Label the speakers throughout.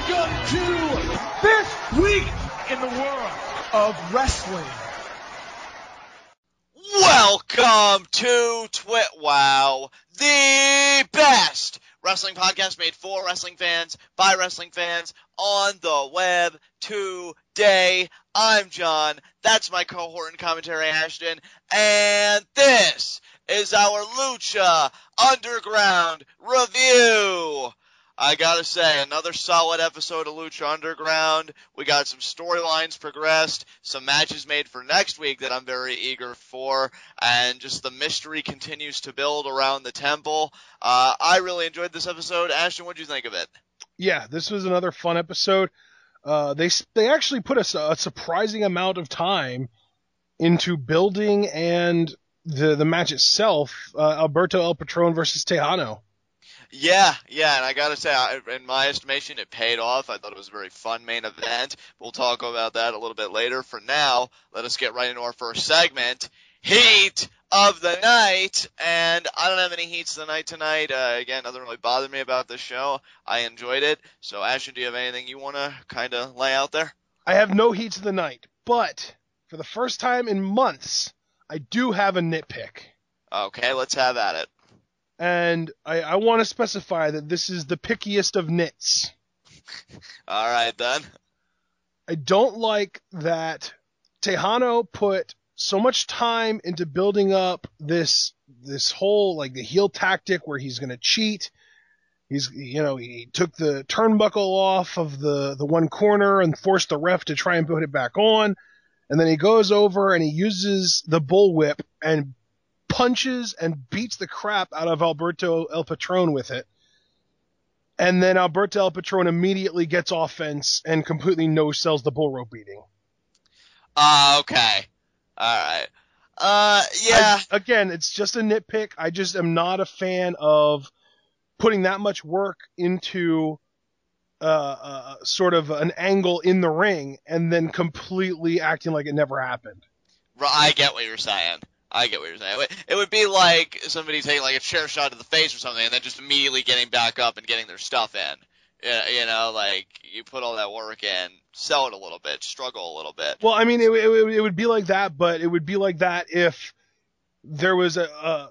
Speaker 1: Welcome to this week in the world of wrestling.
Speaker 2: Welcome to TWitWoW, the best wrestling podcast made for wrestling fans, by wrestling fans, on the web today. I'm John, that's my cohort in commentary, Ashton, and this is our Lucha Underground review. I gotta say, another solid episode of Lucha Underground. We got some storylines progressed, some matches made for next week that I'm very eager for, and just the mystery continues to build around the temple. I really enjoyed this episode. Ashton, what did you think of it?
Speaker 3: Yeah, this was another fun episode. They actually put a surprising amount of time into building and the match itself, Alberto El Patron versus Texano.
Speaker 2: Yeah, and I gotta say, in my estimation, it paid off. I thought it was a very fun main event. We'll talk about that a little bit later. For now, let us get right into our first segment, Heat of the Night. And I don't have any heats of the night tonight. Again, nothing really bothered me about this show. I enjoyed it. So, Ashton, do you have anything you want to kind of lay out there?
Speaker 3: I have no heats of the night, but for the first time in months, I do have a nitpick.
Speaker 2: Okay, let's have at it.
Speaker 3: And I want to specify that this is the pickiest of nits.
Speaker 2: All right, then.
Speaker 3: I don't like that Texano put so much time into building up this whole, like, the heel tactic where he's going to cheat. He took the turnbuckle off of the one corner and forced the ref to try and put it back on. And then he goes over and he uses the bullwhip and punches and beats the crap out of Alberto El Patron with it. And then Alberto El Patron immediately gets offense and completely no-sells the bull rope beating.
Speaker 2: Okay. Alright. Yeah.
Speaker 3: Again, it's just a nitpick. I just am not a fan of putting that much work into sort of an angle in the ring and then completely acting like it never happened.
Speaker 2: I get what you're saying. It would be like somebody taking like a chair shot to the face or something and then just immediately getting back up and getting their stuff in. Like you put all that work in, sell it a little bit, struggle a little bit.
Speaker 3: Well, I mean, it would be like that, but it would be like that if there was a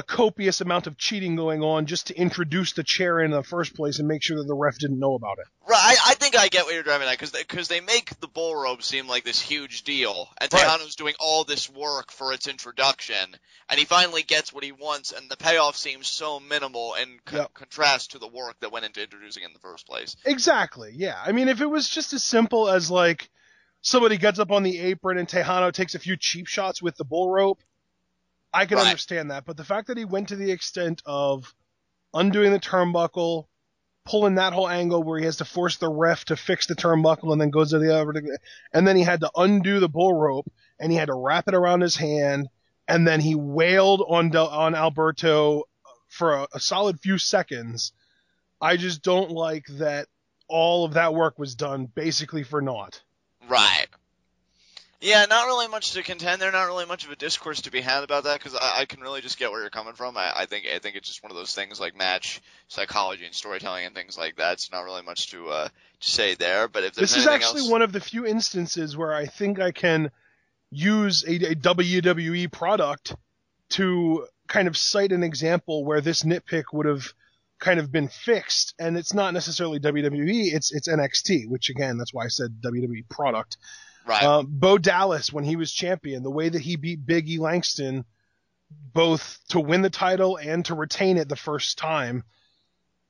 Speaker 3: copious amount of cheating going on just to introduce the chair in the first place and make sure that the ref didn't know about it.
Speaker 2: Right, I think I get what you're driving at, because they make the bull rope seem like this huge deal, and Texano's doing all this work for its introduction, and he finally gets what he wants, and the payoff seems so minimal in contrast to the work that went into introducing it in the first place.
Speaker 3: Exactly, yeah. I mean, if it was just as simple as, like, somebody gets up on the apron and Texano takes a few cheap shots with the bull rope, I can understand that, but the fact that he went to the extent of undoing the turnbuckle, pulling that whole angle where he has to force the ref to fix the turnbuckle and then goes to the other, and then he had to undo the bull rope and he had to wrap it around his hand, and then he wailed on Alberto for a solid few seconds. I just don't like that all of that work was done basically for naught.
Speaker 2: Right. Yeah, not really much to contend there, not really much of a discourse to be had about that, because I can really just get where you're coming from. I think it's just one of those things like match psychology and storytelling and things like that. It's not really much to say there, but if there's
Speaker 3: This is actually one of the few instances where I think I can use a WWE product to kind of cite an example where this nitpick would have kind of been fixed, and it's not necessarily WWE, it's NXT, which again, that's why I said WWE product.
Speaker 2: Right.
Speaker 3: Bo Dallas, when he was champion, the way that he beat Big E Langston, both to win the title and to retain it the first time,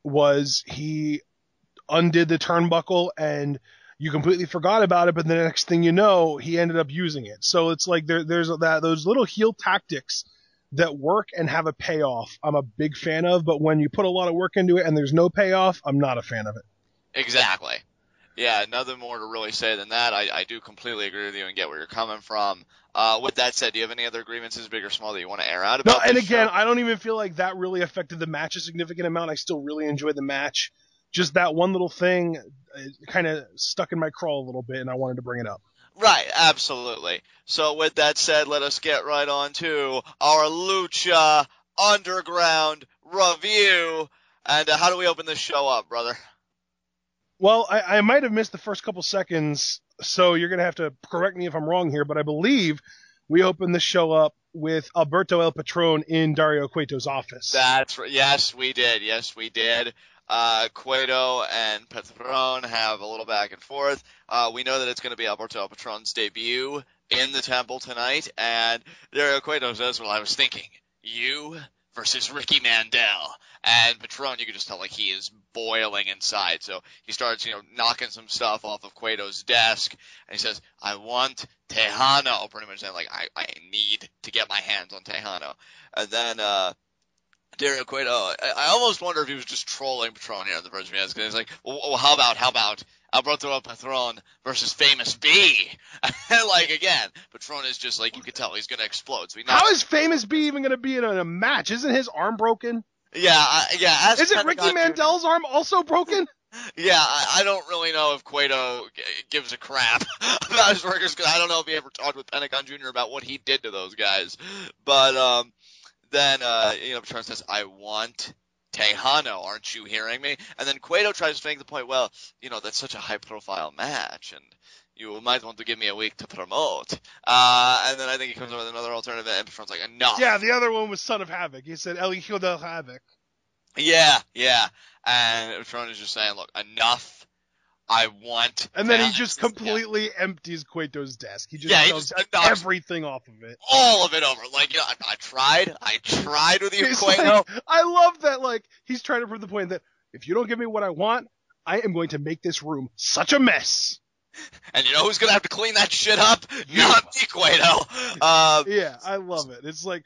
Speaker 3: was he undid the turnbuckle and you completely forgot about it, but the next thing you know, he ended up using it. So it's like there's those little heel tactics that work and have a payoff. I'm a big fan of, but when you put a lot of work into it and there's no payoff, I'm not a fan of it.
Speaker 2: Exactly. Yeah, nothing more to really say than that. I do completely agree with you and get where you're coming from. With that said, do you have any other grievances, big or small, that you want to air out about this
Speaker 3: and again,
Speaker 2: show?
Speaker 3: I don't even feel like that really affected the match a significant amount. I still really enjoyed the match. Just that one little thing kind of stuck in my craw a little bit, and I wanted to bring it up.
Speaker 2: Right, absolutely. So with that said, let us get right on to our Lucha Underground review. And how do we open this show up, brother?
Speaker 3: Well, I might have missed the first couple seconds, so you're going to have to correct me if I'm wrong here, but I believe we opened the show up with Alberto El Patron in Dario Cueto's office.
Speaker 2: That's right. Yes, we did. Yes, we did. Cueto and Patron have a little back and forth. We know that it's going to be Alberto El Patron's debut in the temple tonight, and Dario Cueto says, well, I was thinking, you versus Ricky Mandel. And Patron, you can just tell, like, he is boiling inside. So he starts, knocking some stuff off of Cueto's desk, and he says, I want Texano, pretty much saying, like, I need to get my hands on Texano. And then, Dario Cueto, I almost wonder if he was just trolling Patron here in the first few minutes, because he's like, well, how about Alberto El Patron versus Famous B? And, like, again, Patron is just, like, you could tell he's going to explode. So
Speaker 3: how is Famous B even going to be in a match? Isn't his arm broken?
Speaker 2: Yeah.
Speaker 3: Is it Ricky Mandel's arm also broken?
Speaker 2: Yeah, I don't really know if Cueto gives a crap about his workers, because I don't know if he ever talked with Pentagon Jr. about what he did to those guys. But, then, Patron says, I want Texano, aren't you hearing me? And then Cueto tries to make the point, well, that's such a high-profile match, and you might want to give me a week to promote. And then I think he comes up with another alternative, and Patron's like, enough.
Speaker 3: Yeah, the other one was Son of Havoc. He said, El Hijo del Havoc.
Speaker 2: Yeah. And Patron is just saying, look, enough. I want.
Speaker 3: And then he just completely empties Cueto's desk. He just shoves everything off of it.
Speaker 2: All of it over. Like, I tried with you, Cueto.
Speaker 3: Like, I love that, like, he's trying to prove the point that if you don't give me what I want, I am going to make this room such a mess.
Speaker 2: And you know who's going to have to clean that shit up? Not me, Cueto.
Speaker 3: Yeah, I love it. It's like,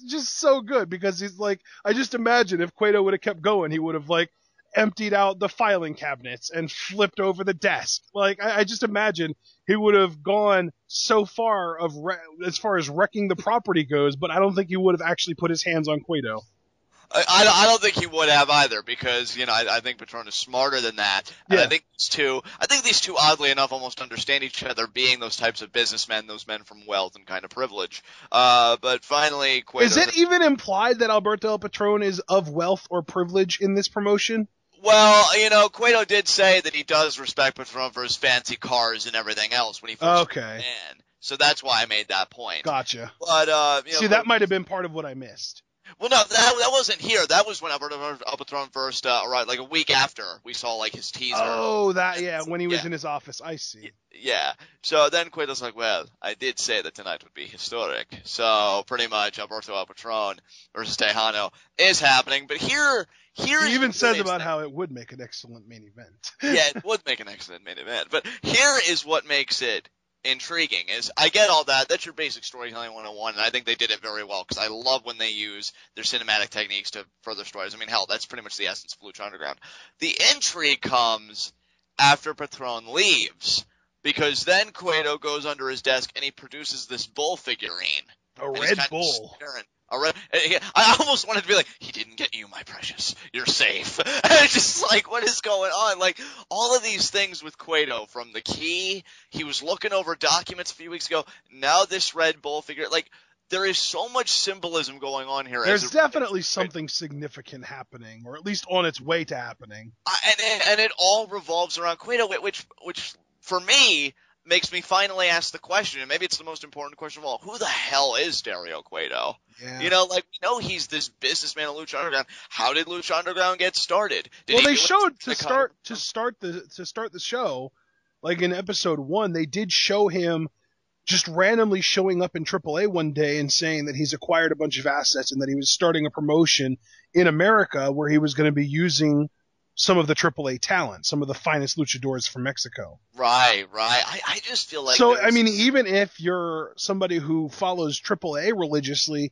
Speaker 3: just so good, because he's like, I just imagine if Cueto would have kept going, he would have, like, emptied out the filing cabinets and flipped over the desk. Like, I just imagine he would have gone so far as far as wrecking the property goes, but I don't think he would have actually put his hands on Cueto.
Speaker 2: I don't think he would have either, because, I think Patron is smarter than that. And
Speaker 3: yeah.
Speaker 2: I think these two, oddly enough, almost understand each other, being those types of businessmen, those men from wealth and kind of privilege. But finally, Cueto...
Speaker 3: Is it even implied that Alberto El Patron is of wealth or privilege in this promotion?
Speaker 2: Well, Cueto did say that he does respect Patron for his fancy cars and everything else when he first came in. So that's why I made that point.
Speaker 3: Gotcha.
Speaker 2: But,
Speaker 3: see, that might have been part of what I missed.
Speaker 2: Well, no, that wasn't here. That was when Alberto El Patron first arrived, like a week after we saw, like, his teaser.
Speaker 3: Oh, when he was in his office. I see.
Speaker 2: Yeah. So then Cueto's like, well, I did say that tonight would be historic. So pretty much Alberto El Patron versus Texano is happening. But here
Speaker 3: he even says about how it would make an excellent main event.
Speaker 2: Yeah, it would make an excellent main event. But here is what makes it intriguing. Is I get all that. That's your basic storytelling 101, and I think they did it very well, because I love when they use their cinematic techniques to further stories. I mean, hell, that's pretty much the essence of Lucha Underground. The intrigue comes after Patron leaves, because then Cueto goes under his desk and he produces this bull figurine.
Speaker 3: A red bull.
Speaker 2: I almost wanted to be like, he didn't get you, my precious. You're safe. And it's just like, what is going on? Like, all of these things with Cueto, from the key, he was looking over documents a few weeks ago, now this red bull figure, like, there is so much symbolism going on here.
Speaker 3: There's definitely something significant happening, or at least on its way to happening.
Speaker 2: And it all revolves around Cueto, which for me, makes me finally ask the question, and maybe it's the most important question of all, who the hell is Dario Cueto?
Speaker 3: Yeah.
Speaker 2: We know he's this businessman of Lucha Underground. How did Lucha Underground get started?
Speaker 3: They showed to start the show, like in episode 1, they did show him just randomly showing up in AAA one day and saying that he's acquired a bunch of assets and that he was starting a promotion in America where he was going to be using some of the AAA talent, some of the finest luchadors from Mexico.
Speaker 2: Right. I just feel like...
Speaker 3: So, I mean, even if you're somebody who follows AAA religiously,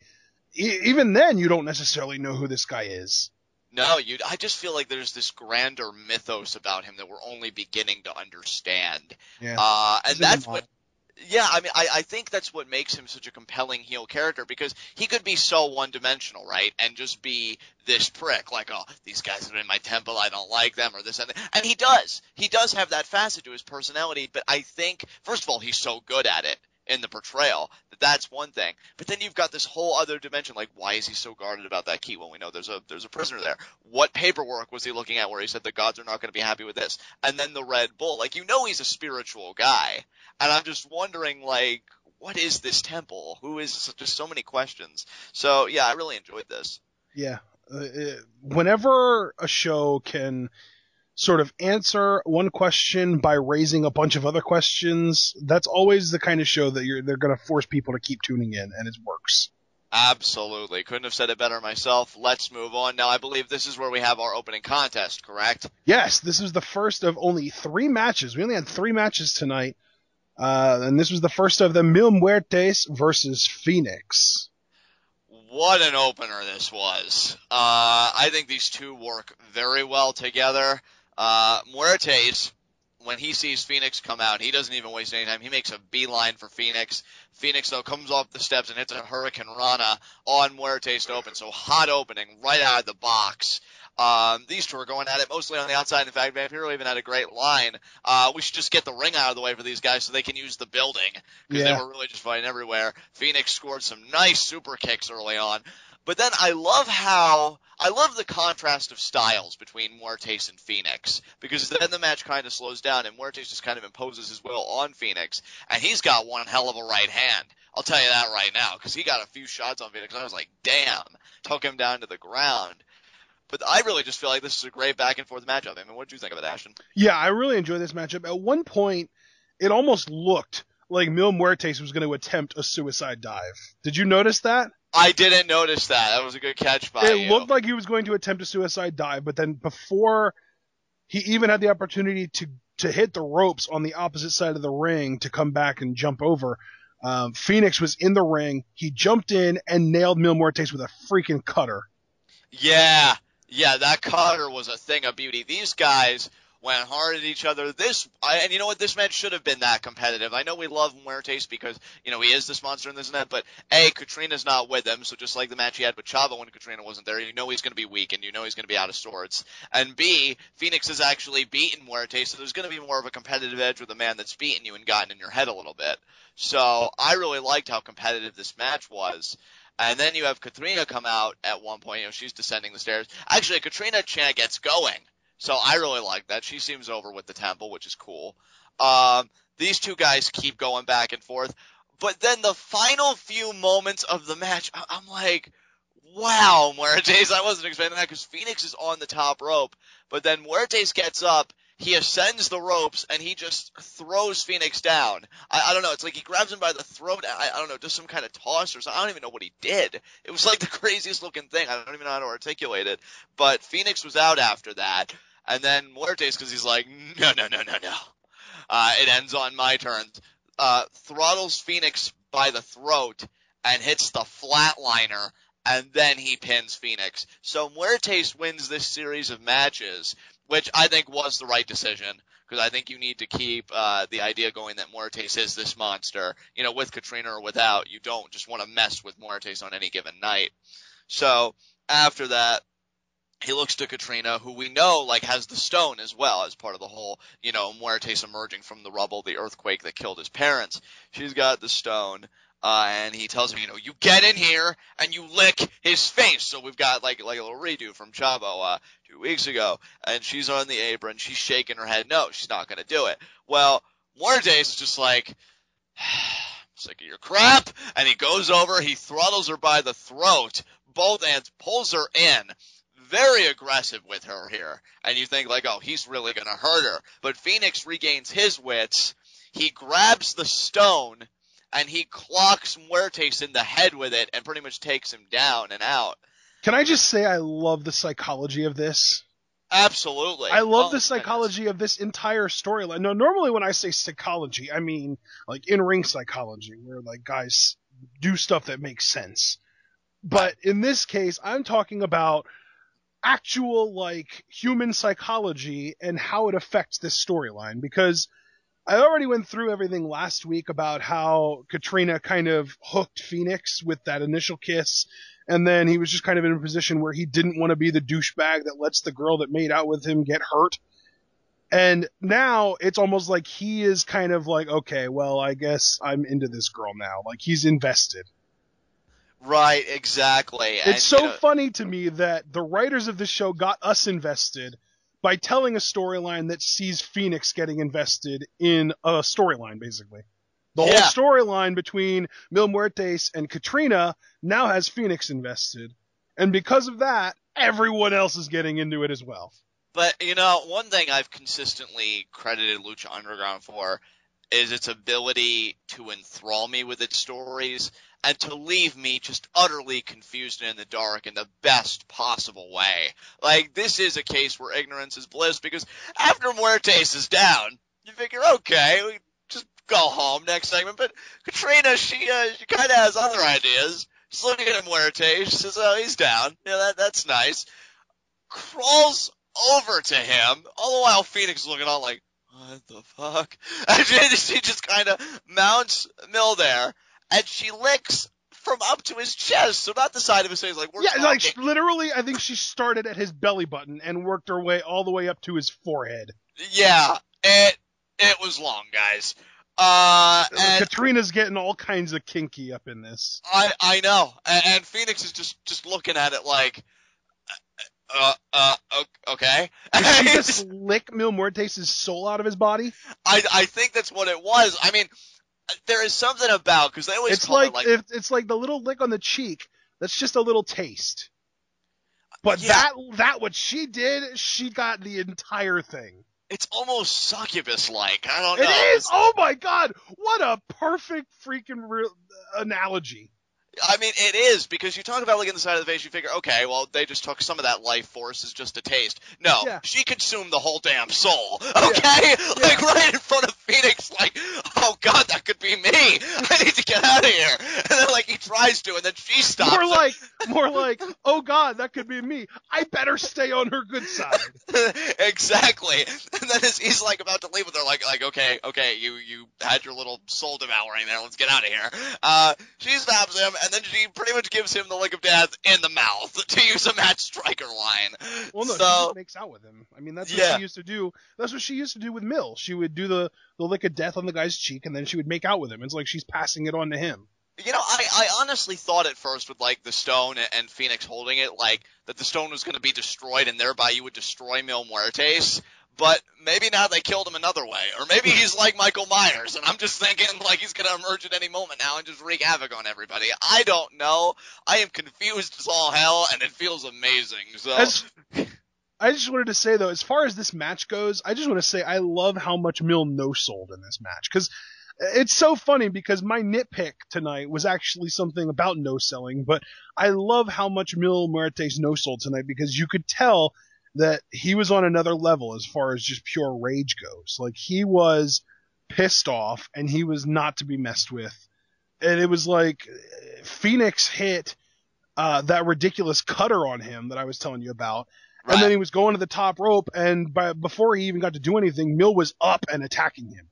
Speaker 3: even then you don't necessarily know who this guy is.
Speaker 2: No, I just feel like there's this grander mythos about him that we're only beginning to understand.
Speaker 3: Yeah.
Speaker 2: And that's what... Yeah, I mean, I think that's what makes him such a compelling heel character, because he could be so one-dimensional, right, and just be this prick, like, oh, these guys are in my temple, I don't like them, or this and that. And he does. He does have that facet to his personality, but I think, first of all, he's so good at it. in the portrayal. That's one thing. But then you've got this whole other dimension, like, why is he so guarded about that key when we know there's a prisoner there? What paperwork was he looking at where he said the gods are not going to be happy with this? And then the Red Bull. Like, he's a spiritual guy. And I'm just wondering, like, what is this temple? Who is just so many questions. So, yeah, I really enjoyed this.
Speaker 3: Yeah. Whenever a show can sort of answer one question by raising a bunch of other questions, that's always the kind of show that they're going to force people to keep tuning in, and it works.
Speaker 2: Absolutely. Couldn't have said it better myself. Let's move on. Now, I believe this is where we have our opening contest, correct?
Speaker 3: Yes, this is the first of only 3 matches. We only had 3 matches tonight, and this was the first of them, Mil Muertes versus Fenix.
Speaker 2: What an opener this was. I think these two work very well together. Muertes, when he sees Fenix come out, he doesn't even waste any time. He makes a beeline for Fenix. Fenix, though, comes off the steps and hits a Hurricane Rana on Muertes to open. So hot opening right out of the box. These two are going at it mostly on the outside. In fact, Vampiro even had a great line. We should just get the ring out of the way for these guys so they can use the building. Because they were really just fighting everywhere. Phoenix scored some nice super kicks early on. But then I love the contrast of styles between Muertes and Fenix, because then the match kind of slows down and Muertes just kind of imposes his will on Fenix, and he's got one hell of a right hand. I'll tell you that right now, because he got a few shots on Fenix, and I was like, damn, took him down to the ground. But I really just feel like this is a great back and forth matchup. I mean, what did you think of it, Ashton?
Speaker 3: Yeah, I really enjoyed this matchup. At one point, it almost looked like Mil Muertes was going to attempt a suicide dive. Did you notice that?
Speaker 2: I didn't notice that. That was a good catch by you.
Speaker 3: It looked like he was going to attempt a suicide dive, but then before he even had the opportunity to hit the ropes on the opposite side of the ring to come back and jump over, Fenix was in the ring. He jumped in and nailed Mil Muertes with a freaking cutter.
Speaker 2: Yeah, that cutter was a thing of beauty. These guys went hard at each other. And you know what? This match should have been that competitive. I know we love Muertes because, he is this monster and this and that, but A, Catrina's not with him, so just like the match he had with Chavo when Catrina wasn't there, he's going to be weak and he's going to be out of sorts. And B, Fenix has actually beaten Muertes, so there's going to be more of a competitive edge with a man that's beaten you and gotten in your head a little bit. So I really liked how competitive this match was. And then you have Catrina come out at one point. She's descending the stairs. Actually, a Catrina chant gets going. So I really like that. She seems over with the temple, which is cool. These two guys keep going back and forth. But then the final few moments of the match, I'm like, wow, Muertes. I wasn't expecting that because Fenix is on the top rope. But then Muertes gets up. He ascends the ropes, and he just throws Fenix down. I don't know. It's like he grabs him by the throat. I don't know, does some kind of toss or something. I don't even know what he did. It was like the craziest looking thing. I don't even know how to articulate it. But Fenix was out after that. And then Muertes, because he's like, no. It ends on my terms. Throttles Fenix by the throat and hits the flatliner, and then he pins Fenix. So Muertes wins this series of matches, which I think was the right decision, because I think you need to keep the idea going that Muertes is this monster. With Catrina or without, you don't just want to mess with Muertes on any given night. So after that, he looks to Catrina, who we know, has the stone as well as part of the whole, Muertes emerging from the rubble, the earthquake that killed his parents. She's got the stone, and he tells her, you get in here and you lick his face. So we've got like a little redo from Chavo 2 weeks ago, and she's on the apron, she's shaking her head. No, she's not going to do it. Well, Muertes is just like, sick of your crap, and he goes over, he throttles her by the throat, both ends, pulls her in. Very aggressive with her here. And you think oh, he's really going to hurt her. But Fenix regains his wits. He grabs the stone and he clocks Muertes in the head with it and pretty much takes him down and out.
Speaker 3: Can I just say I love the psychology of this?
Speaker 2: Absolutely.
Speaker 3: I love the psychology of this entire storyline. No, normally when I say psychology, I mean in-ring psychology, where guys do stuff that makes sense. But in this case, I'm talking about actual human psychology and how it affects this storyline, because I already went through everything last week about how Catrina kind of hooked Fenix with that initial kiss, and then he was just kind of in a position where he didn't want to be the douchebag that lets the girl that made out with him get hurt. And now it's almost like he is kind of like, okay, well, I guess I'm into this girl now. Like, he's invested.
Speaker 2: Right, exactly.
Speaker 3: It's so funny to me that the writers of this show got us invested by telling a storyline that sees Fenix getting invested in a storyline, basically. The whole storyline between Mil Muertes and Catrina now has Fenix invested. And because of that, everyone else is getting into it as well.
Speaker 2: But, one thing I've consistently credited Lucha Underground for is its ability to enthrall me with its stories and to leave me just utterly confused and in the dark in the best possible way. Like, this is a case where ignorance is bliss, because after Muertes is down, you figure, okay, we just go home next segment. But Catrina, she kind of has other ideas. She's looking at Muertes, she says, oh, he's down. Yeah, that's nice. Crawls over to him, all the while Fenix is looking on like, what the fuck? And she just kind of mounts Mil there, and she licks from up to his chest, so not the side of his face, like, we're talking.
Speaker 3: Like, literally, I think she started at his belly button and worked her way all the way up to his forehead.
Speaker 2: Yeah, it was long, guys. And
Speaker 3: Catrina's getting all kinds of kinky up in this.
Speaker 2: I know, and Fenix is just looking at it like, okay.
Speaker 3: Did she just lick Mil Muertes' soul out of his body?
Speaker 2: I think that's what it was. I mean, there is something about, because they always
Speaker 3: it's like the little lick on the cheek. That's just a little taste. But that what she did, she got the entire thing.
Speaker 2: It's almost succubus-like. I don't know.
Speaker 3: It is. Oh my god! What a perfect freaking analogy.
Speaker 2: I mean, it is, because you talk about licking the side of the face, you figure, okay, well, they just took some of that life force as just a taste. No, she consumed the whole damn soul, okay? Like, right in front of Fenix, like, oh god, that could be me! I need to get out of here! And then, like, he tries to, and then she stops.
Speaker 3: More like, oh god, that could be me. I better stay on her good side.
Speaker 2: Exactly. And then as he's, like, about to leave with her, like, okay, you had your little soul devouring there, let's get out of here. She stops him, and then she pretty much gives him the lick of death in the mouth, to use a Matt Stryker line.
Speaker 3: Well, no, she just makes out with him. I mean, that's what she used to do. That's what she used to do with Mil. She would do the lick of death on the guy's cheek, and then she would make out with him. It's like she's passing it on to him.
Speaker 2: I honestly thought at first with, like, the stone and Fenix holding it, like, that the stone was going to be destroyed, and thereby you would destroy Mil Muertes. But maybe now they killed him another way. Or maybe he's like Michael Myers, and I'm just thinking like he's going to emerge at any moment now and just wreak havoc on everybody. I don't know. I am confused as all hell, and it feels amazing. So
Speaker 3: I just wanted to say, though, as far as this match goes, I just want to say I love how much Mil no-sold in this match. Because it's so funny, because my nitpick tonight was actually something about no-selling, but I love how much Mil Muertes no-sold tonight, because you could tell that he was on another level as far as just pure rage goes. Like, he was pissed off, and he was not to be messed with. And it was like Fenix hit that ridiculous cutter on him that I was telling you about. Right. And then he was going to the top rope, and before he even got to do anything, Mil was up and attacking him.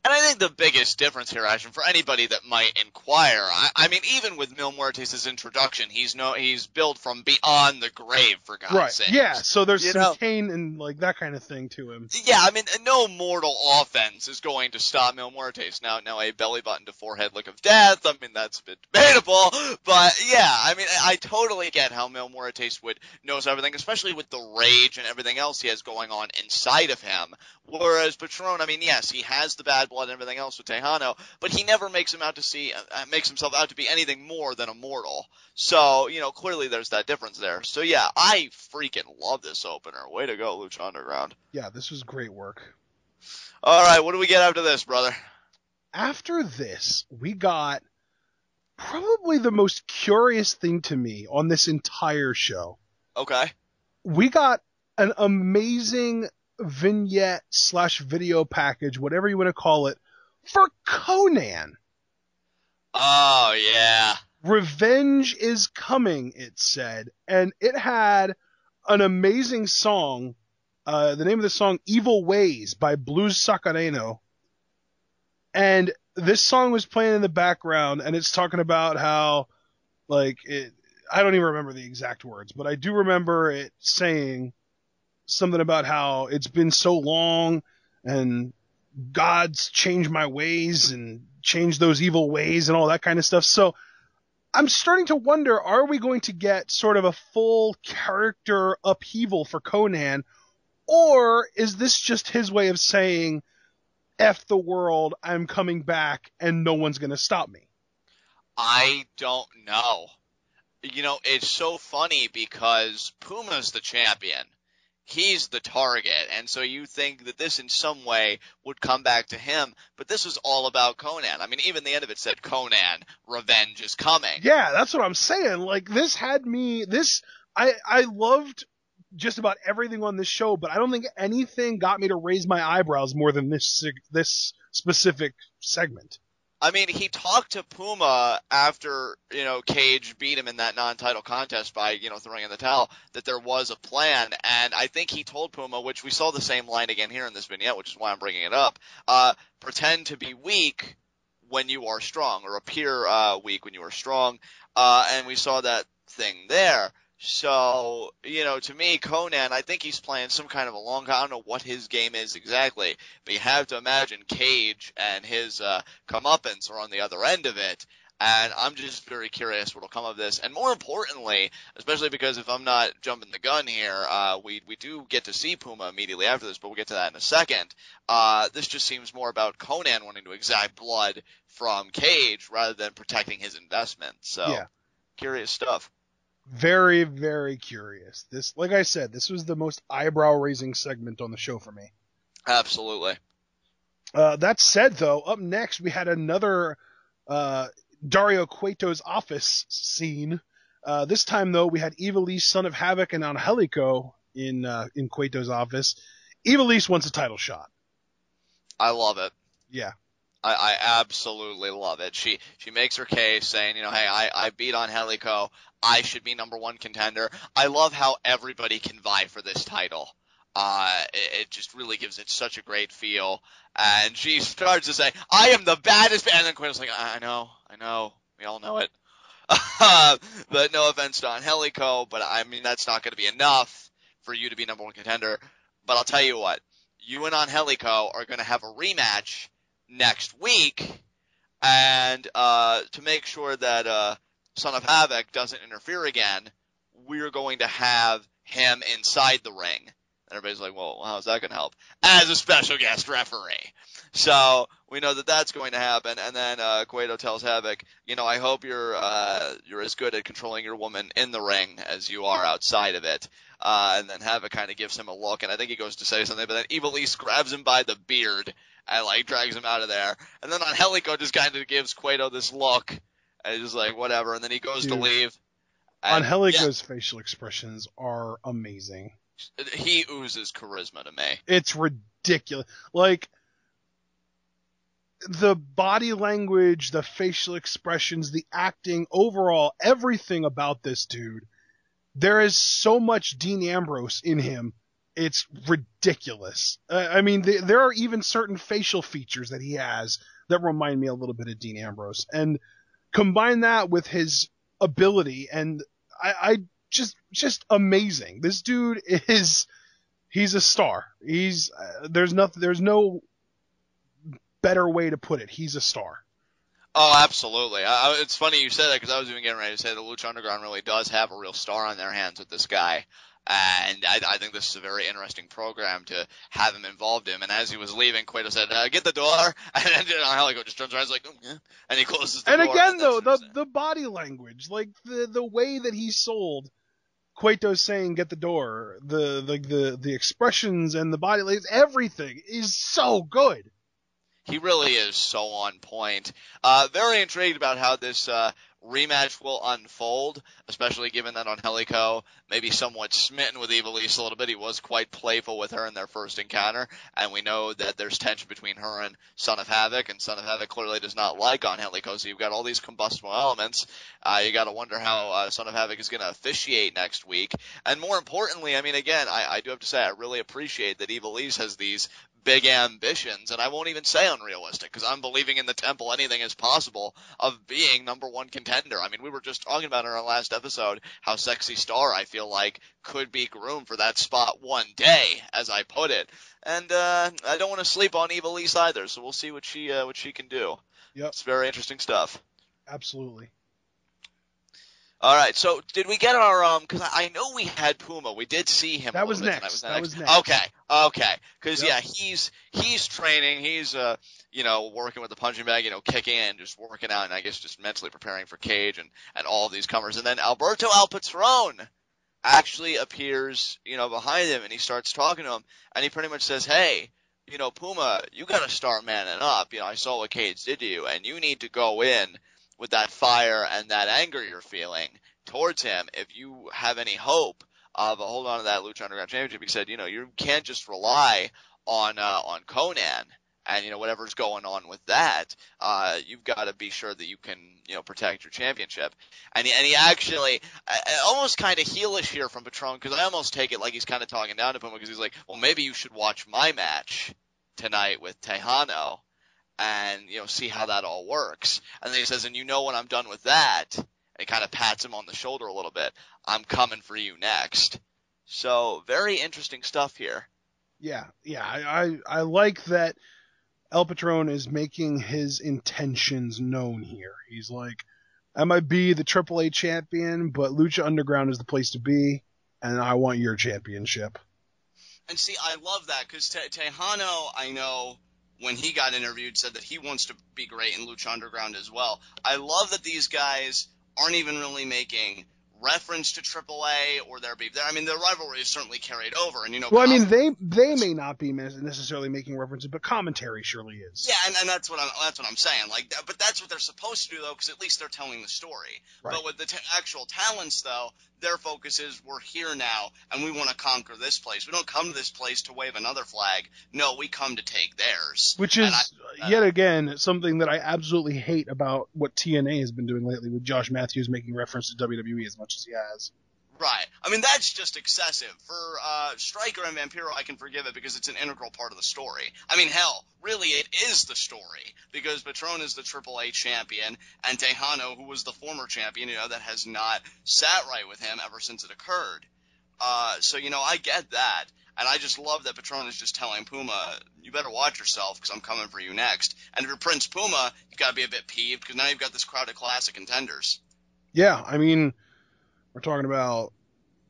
Speaker 2: And I think the biggest difference here, Ashton, for anybody that might inquire, I mean, even with Mil Muertes' introduction, he's built from beyond the grave, for God's sake.
Speaker 3: Yeah, so there's some pain and, like, that kind of thing to him.
Speaker 2: Yeah, I mean, no mortal offense is going to stop Mil Muertes. Now a belly button to forehead lick of death, I mean, that's a bit debatable, but yeah, I mean, I totally get how Mil Muertes would knows everything, especially with the rage and everything else he has going on inside of him. Whereas Patron, I mean, yes, he has the bad blood and everything else with Texano, but he never makes himself out to be anything more than a mortal. So, clearly there's that difference there. So yeah, I freaking love this opener. Way to go, Lucha Underground.
Speaker 3: Yeah, this was great work.
Speaker 2: All right, what do we get after this, brother?
Speaker 3: After this, we got probably the most curious thing to me on this entire show.
Speaker 2: Okay.
Speaker 3: We got an amazing vignette / video package, whatever you want to call it, for Konnan.
Speaker 2: Oh, yeah.
Speaker 3: Revenge is coming, it said. And it had an amazing song. The name of the song, Evil Ways by Blues Sacareno. And this song was playing in the background, and it's talking about how, like, I don't even remember the exact words, but I do remember it saying, something about how it's been so long and God's changed my ways and changed those evil ways and all that kind of stuff. So I'm starting to wonder, are we going to get sort of a full character upheaval for Konnan, or is this just his way of saying, F the world, I'm coming back and no one's going to stop me?
Speaker 2: I don't know. It's so funny because Puma's the champion. He's the target, and so you think that this in some way would come back to him, but this was all about Konnan. I mean, even the end of it said, Konnan, revenge is coming.
Speaker 3: Yeah, that's what I'm saying. Like, this had me, I loved just about everything on this show, but I don't think anything got me to raise my eyebrows more than this specific segment.
Speaker 2: I mean, he talked to Puma after, Cage beat him in that non-title contest by, throwing in the towel, that there was a plan. And I think he told Puma, which we saw the same line again here in this vignette, which is why I'm bringing it up, pretend to be weak when you are strong, or appear weak when you are strong. And we saw that thing there. So, to me, Konnan, I think he's playing some kind of a long, I don't know what his game is exactly, but you have to imagine Cage and his comeuppance are on the other end of it, and I'm just very curious what will come of this. And more importantly, especially because if I'm not jumping the gun here, we do get to see Puma immediately after this, but we'll get to that in a second. This just seems more about Konnan wanting to exact blood from Cage rather than protecting his investment. So, yeah. Curious stuff.
Speaker 3: Very, very curious. This, like I said, this was the most eyebrow-raising segment on the show for me.
Speaker 2: Absolutely.
Speaker 3: That said, though, up next we had another Dario Cueto's office scene. This time, though, we had Ivelisse, Son of Havoc, and Angelico in Cueto's office. Ivelisse wants a title shot.
Speaker 2: I love it.
Speaker 3: Yeah.
Speaker 2: I absolutely love it. She makes her case saying, hey, I beat Angelico. I should be number one contender. I love how everybody can vie for this title. It just really gives it such a great feel. And she starts to say, I am the baddest. And then Cueto's like, I know. We all know it. But no offense to Angelico, but I mean, that's not going to be enough for you to be number one contender. But I'll tell you what, you and Angelico are going to have a rematch next week, and to make sure that Son of Havoc doesn't interfere again, we're going to have him inside the ring. And everybody's like, well, how's that going to help? As a special guest referee. So we know that that's going to happen. And then Cueto tells Havoc, I hope you're as good at controlling your woman in the ring as you are outside of it. And then Havoc kind of gives him a look, and I think he goes to say something, but then Ivelisse grabs him by the beard and drags him out of there. And then Angelico just kind of gives Cueto this look, and he's just like, whatever. And then he goes to leave.
Speaker 3: Angelico's facial expressions are amazing.
Speaker 2: He oozes charisma to me.
Speaker 3: It's ridiculous. The body language, the facial expressions, the acting, overall, everything about this dude. There is so much Dean Ambrose in him. It's ridiculous. I mean, there are even certain facial features that he has that remind me a little bit of Dean Ambrose. And combine that with his ability, and I just amazing. This dude he's a star. There's no better way to put it. He's a star.
Speaker 2: Oh, absolutely. It's funny you said that, because I was even getting ready to say the Lucha Underground really does have a real star on their hands with this guy. And I think this is a very interesting program to have him involved in. And as he was leaving, Cueto said, get the door. And then Angelico just turns around and is like, oh, yeah. And he closes the door.
Speaker 3: And again, though, the body language, the way that he sold Cueto saying, get the door, the expressions and the body language, everything is so good.
Speaker 2: He really is so on point. Very intrigued about how this rematch will unfold, especially given that Angelico may be somewhat smitten with Ivelisse a little bit. He was quite playful with her in their first encounter, and we know that there's tension between her and Son of Havoc, and Son of Havoc clearly does not like Angelico, so you've got all these combustible elements. You got to wonder how Son of Havoc is going to officiate next week. And more importantly, I mean, again, I do have to say, I really appreciate that Ivelisse has these big ambitions, and I won't even say unrealistic, because I'm believing in the temple anything is possible of being number one contender. I mean, we were just talking about in our last episode how Sexy Star, I feel like, could be groomed for that spot one day, as I put it. And I don't want to sleep on Ivelisse either, so we'll see what she can do.
Speaker 3: Yep.
Speaker 2: It's very interesting stuff.
Speaker 3: Absolutely.
Speaker 2: All right, so did we get our because I know we had Puma. We did see him.
Speaker 3: That was next. That was next.
Speaker 2: Okay. Because
Speaker 3: Yep.
Speaker 2: he's training. He's working with the punching bag, kicking and just working out, and I guess just mentally preparing for Cage and all of these comers. And then Alberto El Patron actually appears, behind him, and he starts talking to him, and he pretty much says, "Hey, Puma, you got to start manning up. I saw what Cage did to you, and you need to go in with that fire and that anger you're feeling towards him if you have any hope of holding on to that Lucha Underground Championship." He said, you can't just rely on Konnan and, whatever's going on with that. You've got to be sure that you can, protect your championship. And he actually, almost kind of heelish here from Patron, because I almost take it like he's kind of talking down to Puma, because he's like, well, maybe you should watch my match tonight with Texano and, see how that all works. And then he says, and when I'm done with that, and he kind of pats him on the shoulder a little bit, I'm coming for you next. So, very interesting stuff here.
Speaker 3: Yeah, I like that El Patron is making his intentions known here. He's like, I might be the AAA champion, but Lucha Underground is the place to be, and I want your championship.
Speaker 4: And see, I love that, because Texano, I know, when he got interviewed, said that he wants to be great in Lucha Underground as well. I love that these guys aren't even really making reference to AAA or their beef there. I mean, the rivalry is certainly carried over, and
Speaker 3: Well, I mean, they may not be necessarily making references, but commentary surely is.
Speaker 4: Yeah, and that's what I'm saying. Like, but that's what they're supposed to do, though, because at least they're telling the story.
Speaker 3: Right.
Speaker 4: But with the actual talents, though, their focus is, we're here now, and we want to conquer this place. We don't come to this place to wave another flag. No, we come to take theirs.
Speaker 3: Which is, yet again, something that I absolutely hate about what TNA has been doing lately, with Josh Matthews making reference to WWE as much as he has.
Speaker 4: Right. I mean, that's just excessive. For Stryker and Vampiro, I can forgive it because it's an integral part of the story. I mean, hell, really it is the story, because Patron is the AAA champion, and Texano, who was the former champion, that has not sat right with him ever since it occurred. So, I get that. And I just love that Patron is just telling Puma, you better watch yourself, because I'm coming for you next. And if you're Prince Puma, you've got to be a bit peeved, because now you've got this crowd of classic contenders.
Speaker 3: Yeah, I mean, we're talking about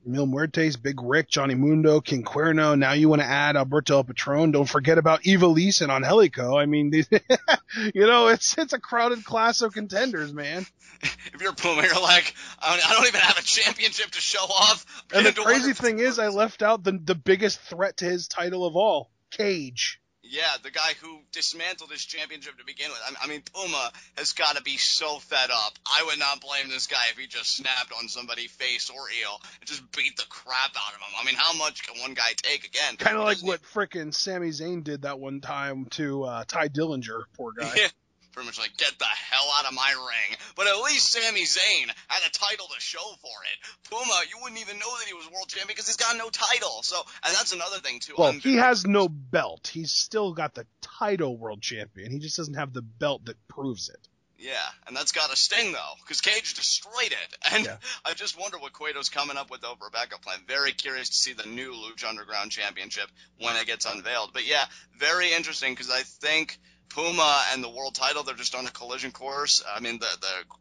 Speaker 3: Mil Muertes, Big Ryck, Johnny Mundo, King Cuerno. Now you want to add Alberto El Patron. Don't forget about Ivelisse and Angelico. I mean, it's a crowded class of contenders, man.
Speaker 4: If you're Puma, you're like, I don't even have a championship to show off.
Speaker 3: And the crazy thing is, I left out the biggest threat to his title of all, Cage.
Speaker 4: Yeah, the guy who dismantled his championship to begin with. I mean, Puma has got to be so fed up. I would not blame this guy if he just snapped on somebody face or heel and just beat the crap out of him. I mean, how much can one guy take again?
Speaker 3: Kind of like what frickin' Sami Zayn did that one time to Ty Dillinger, poor guy.
Speaker 4: Yeah. Pretty much like, get the hell out of my ring. But at least Sami Zayn had a title to show for it. Puma, you wouldn't even know that he was world champion because he's got no title. So, and that's another thing, too.
Speaker 3: Well, he has no belt. He's still got the title world champion. He just doesn't have the belt that proves it.
Speaker 4: Yeah, and that's got to sting, though, because Cage destroyed it. And
Speaker 3: yeah.
Speaker 4: I just wonder what Cueto's coming up with over a backup plan. Very curious to see the new Lucha Underground Championship when it gets unveiled. But yeah, very interesting, because I think Puma and the world title, they're just on a collision course. I mean, the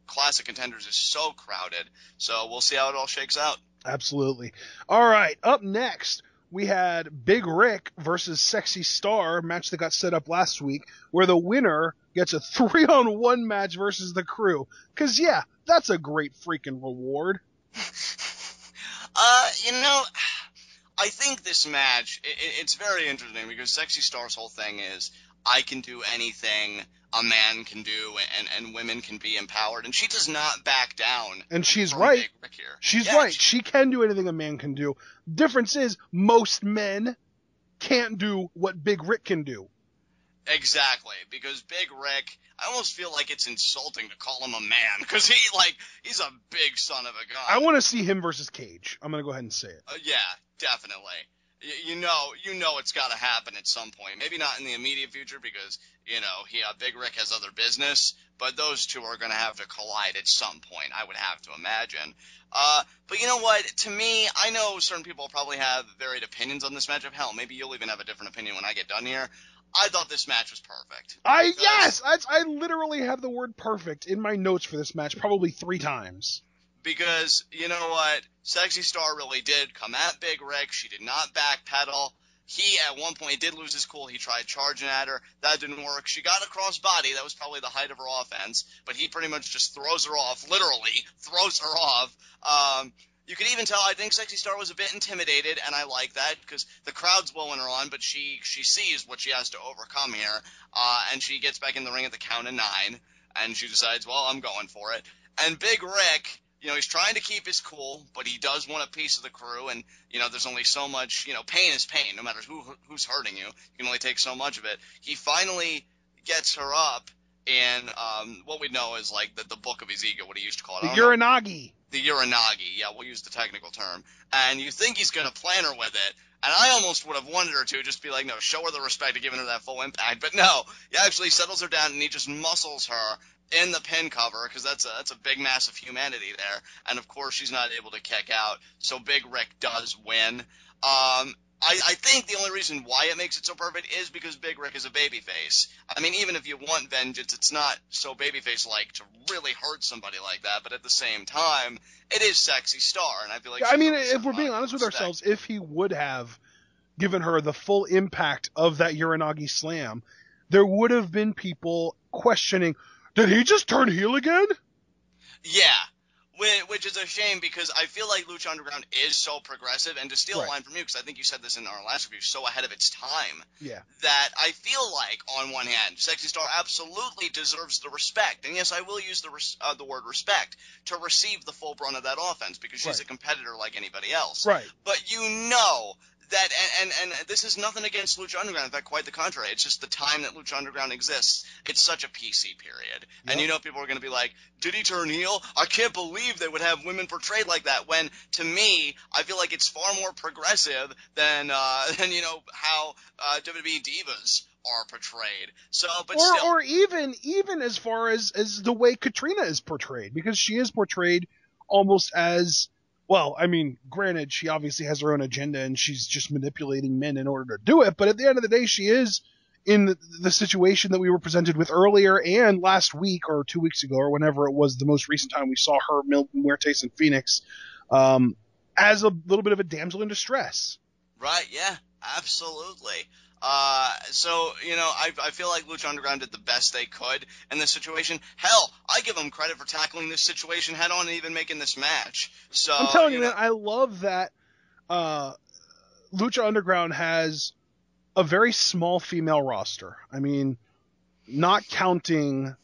Speaker 4: classic contenders is so crowded. So we'll see how it all shakes out.
Speaker 3: Absolutely. All right, up next, we had Big Ryck versus Sexy Star, a match that got set up last week, where the winner gets a 3-on-1 match versus the crew. Because, yeah, that's a great freaking reward.
Speaker 4: I think this match, it's very interesting, because Sexy Star's whole thing is, I can do anything a man can do, and women can be empowered, and she does not back down.
Speaker 3: And she's right.
Speaker 4: Big Ryck here.
Speaker 3: She's right. She can do anything a man can do. Difference is, most men can't do what Big Ryck can do.
Speaker 4: Exactly, because Big Ryck, I almost feel like it's insulting to call him a man, because he's a big son of a gun.
Speaker 3: I want to see him versus Cage. I'm going to go ahead and say it.
Speaker 4: Yeah, definitely. You know it's got to happen at some point. Maybe not in the immediate future because, Big Ryck has other business, but those two are going to have to collide at some point, I would have to imagine. But you know what? To me, I know certain people probably have varied opinions on this matchup. Hell, maybe you'll even have a different opinion when I get done here. I thought this match was perfect.
Speaker 3: I literally have the word perfect in my notes for this match probably 3 times.
Speaker 4: Because, you know what, Sexy Star really did come at Big Ryck. She did not backpedal. He, at one point, did lose his cool. He tried charging at her. That didn't work. She got a cross body. That was probably the height of her offense. But he pretty much just throws her off, literally throws her off. You could even tell, I think Sexy Star was a bit intimidated, and I like that because the crowd's blowing her on, but she sees what she has to overcome here. And she gets back in the ring at the count of 9, and she decides, well, I'm going for it. And Big Ryck, he's trying to keep his cool, but he does want a piece of the crew, and, there's only so much, pain is pain, no matter who's hurting you. You can only take so much of it. He finally gets her up, and what we know is, like, the book of his ego, what he used to call it.
Speaker 3: The Uranagi.
Speaker 4: The Uranagi, yeah, we'll use the technical term. And you think he's going to plan her with it, and I almost would have wanted her to just be like, no, show her the respect of giving her that full impact, but no, he actually settles her down, and he just muscles her in the pin cover, because that's a big mass of humanity there, and of course she's not able to kick out, so Big Ryck does win. I think the only reason why it makes it so perfect is because Big Ryck is a babyface. I mean, even if you want vengeance, it's not so babyface-like to really hurt somebody like that, but at the same time, it is Sexy Star, and I feel like...
Speaker 3: I mean, if we're being honest with ourselves, if he would have given her the full impact of that Uranagi slam, there would have been people questioning, did he just turn heel again?
Speaker 4: Yeah, which is a shame because I feel like Lucha Underground is so progressive, and to steal a line from you, because I think you said this in our last review, so ahead of its time, that I feel like, on one hand, Sexy Star absolutely deserves the respect, and yes, I will use the word respect, to receive the full brunt of that offense, because she's a competitor like anybody else.
Speaker 3: Right.
Speaker 4: But you know that, and this is nothing against Lucha Underground, in fact, quite the contrary. It's just the time that Lucha Underground exists. It's such a PC period. Yep. And people are going to be like, did he turn heel? I can't believe they would have women portrayed like that, when, to me, I feel like it's far more progressive than how WWE divas are portrayed. So, but still.
Speaker 3: Or even as far as the way Catrina is portrayed, because she is portrayed almost as... Well, I mean, granted, she obviously has her own agenda and she's just manipulating men in order to do it, but at the end of the day, she is in the situation that we were presented with earlier and last week or 2 weeks ago or whenever it was the most recent time we saw her, Mil Muertes and Fenix, as a little bit of a damsel in distress.
Speaker 4: Right, yeah, absolutely. So, I feel like Lucha Underground did the best they could in this situation. Hell, I give them credit for tackling this situation head on and even making this match. So
Speaker 3: I'm telling you, man, I love that Lucha Underground has a very small female roster. I mean, not counting